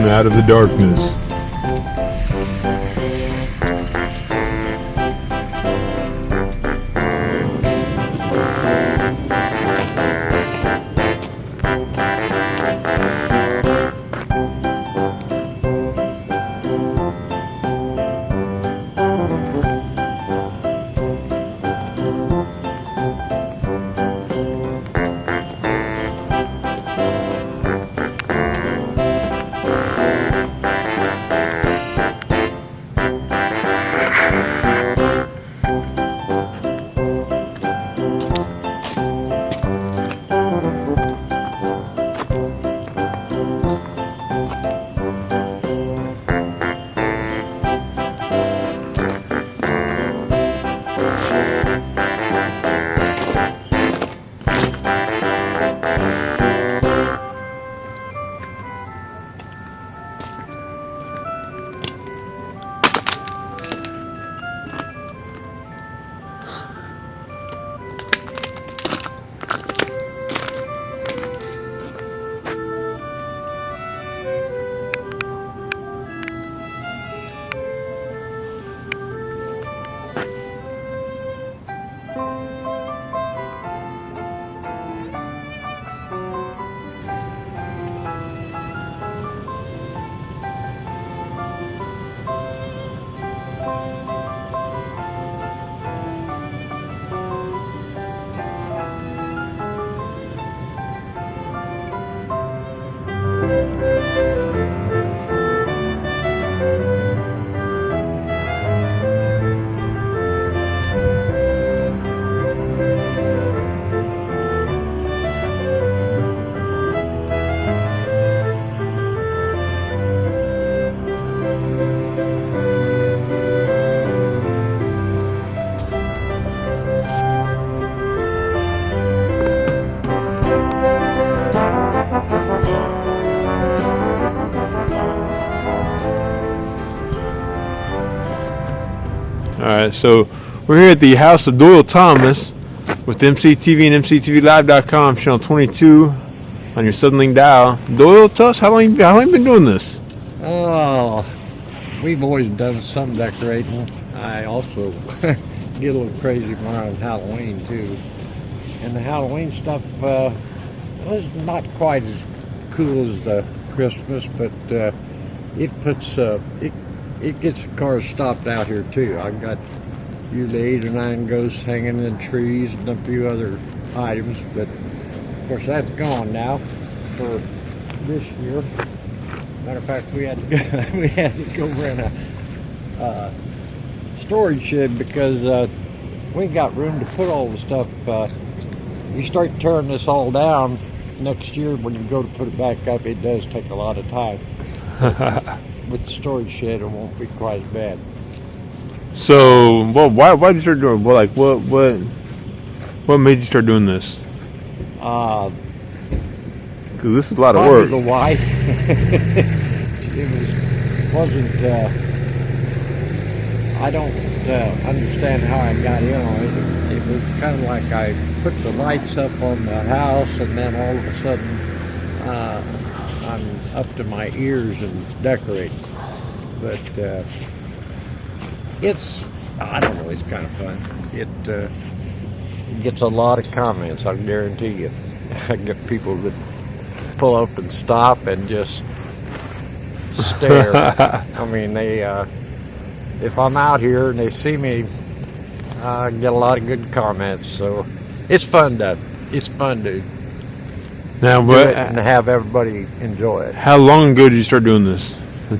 out of the darkness. Alright, so we're here at the house of Doyle Thomas with MCTV and MCtvLIVE.com, channel 22 on your Southern dial. Doyle, tell us how long you been doing this? Oh, we've always done some decorating. I also get a little crazy around Halloween too. And the Halloween stuff was not quite as cool as Christmas, but it puts it gets the cars stopped out here too. I've got usually 8 or 9 ghosts hanging in trees and a few other items, but of course that's gone now for this year. Matter of fact, we had to go rent a storage shed because we ain't got room to put all the stuff. You start tearing this all down next year, when you go to put it back up, it does take a lot of time. With the storage shed, it won't be quite as bad. So, well, why did you start doing? Well, like, what made you start doing this? Because this is a lot of work. The wife. Wasn't. I don't understand how I got in on it. It was kind of like I put the lights up on the house, and then all of a sudden, I'm up to my ears in decorating. But it's, I don't know, it's kind of fun. It gets a lot of comments, I guarantee you. I get people that pull up and stop and just stare. I mean, they, if I'm out here and they see me, I get a lot of good comments. So it's fun to now, do it and have everybody enjoy it. How long ago did you start doing this?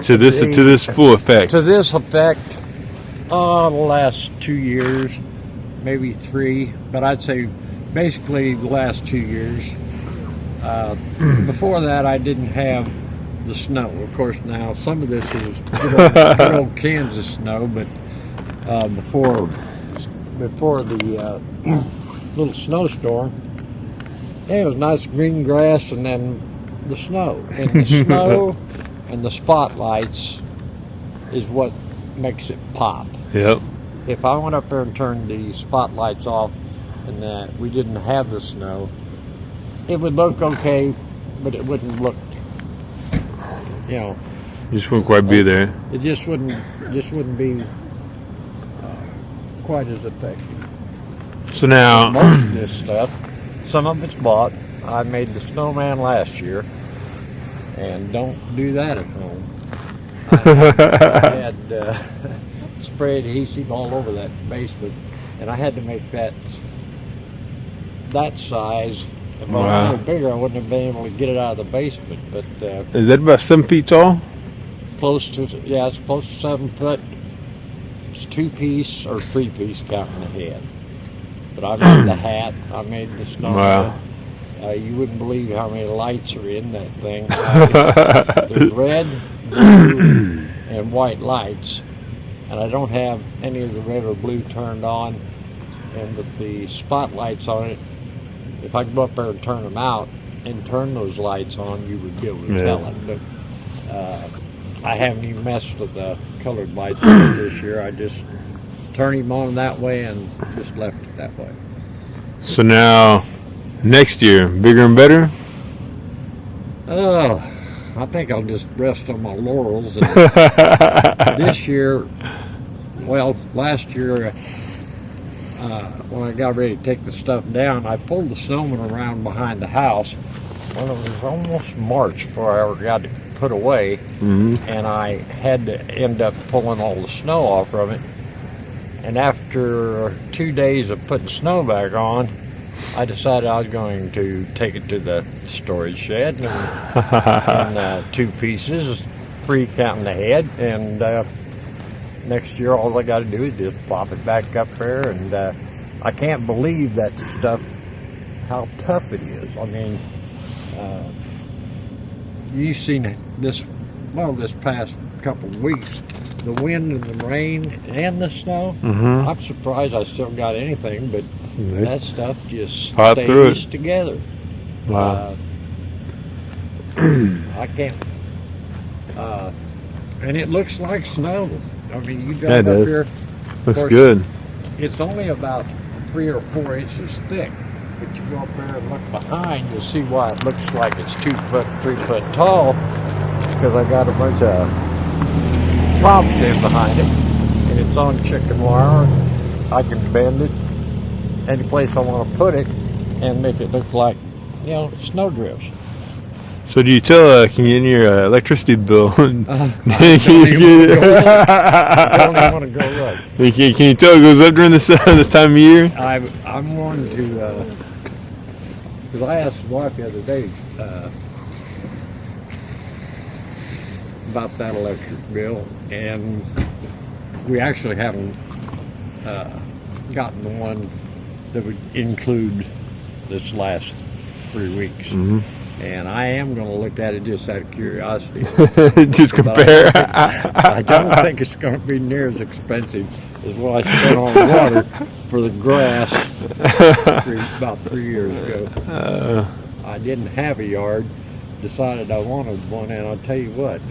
To this full effect? To this effect, the last 2 years, maybe 3, but I'd say basically the last 2 years. Before that, I didn't have the snow. Of course, now some of this is good old Kansas snow, but before the little snowstorm, yeah, it was nice green grass, and then the snow. And the snow and the spotlights is what makes it pop. Yep. If I went up there and turned the spotlights off and we didn't have the snow, it would look okay, but it wouldn't look, Just wouldn't quite be there. It just wouldn't be quite as effective. So now, Most of this stuff, some of it's bought. I made the snowman last year, and don't do that at home. I had spray adhesive all over that basement, and I had to make that size. If I was a little bigger, I wouldn't have been able to get it out of the basement. But is that about 7 feet tall? close to, yeah, it's close to 7 foot. It's 2-piece or 3-piece counting the head. But I made the hat. I made the snowman. You wouldn't believe how many lights are in that thing. There's red, blue, and white lights, and I don't have any of the red or blue turned on. And with the spotlights on it, if I go up there and turn them out and turn those lights on, you would be able to tell it. But I haven't even messed with the colored lights this year. I just turned him on that way and just left it that way. So now, next year, bigger and better? Oh, I think I'll just rest on my laurels. And this year, well, last year, when I got ready to take the stuff down, I pulled the snowman around behind the house when it was almost March before I ever got it put away, and I had to end up pulling all the snow off from it. And after 2 days of putting snow back on, I decided I was going to take it to the storage shed in 2 pieces, 3 counting the head, and next year all I got to do is just plop it back up there. And I can't believe that stuff, how tough it is. I mean, you've seen this, well, this past couple of weeks, the wind and the rain and the snow. I'm surprised I still got anything, but that stuff just stays together. Wow. I can't. And it looks like snow. I mean, you got up here. Looks good. It's only about 3 or 4 inches thick. But you go up there and look behind, you'll see why it looks like it's 2 foot, 3 foot tall. Because I got a bunch of props in behind it, and it's on chicken wire. I can bend it any place I want to put it and make it look like, you know, snow drifts. So do you tell can you in your electricity bill? I don't even want to go right. Can you tell it goes up during this time of year? I'm going to, because I asked the wife the other day about that electric bill, and we actually haven't gotten the one that would include this last 3 weeks. And I am going to look at it just out of curiosity. Just compare. I don't think it's going to be near as expensive as what I spent on water for the grass about 3 years ago. I didn't have a yard. Decided I wanted one, and I'll tell you what,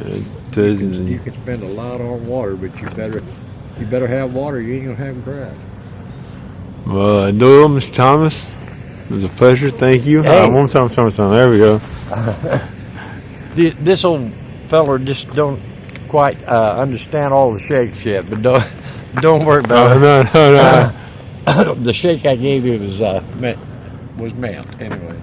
you can spend a lot on water, but you better have water. You ain't gonna have grass. Well, Doyle, Mr. Thomas, it was a pleasure. Thank you. Hey. One time. There we go. This old feller just don't quite understand all the shakes yet, but don't worry about it. No. The shake I gave you was meant anyway.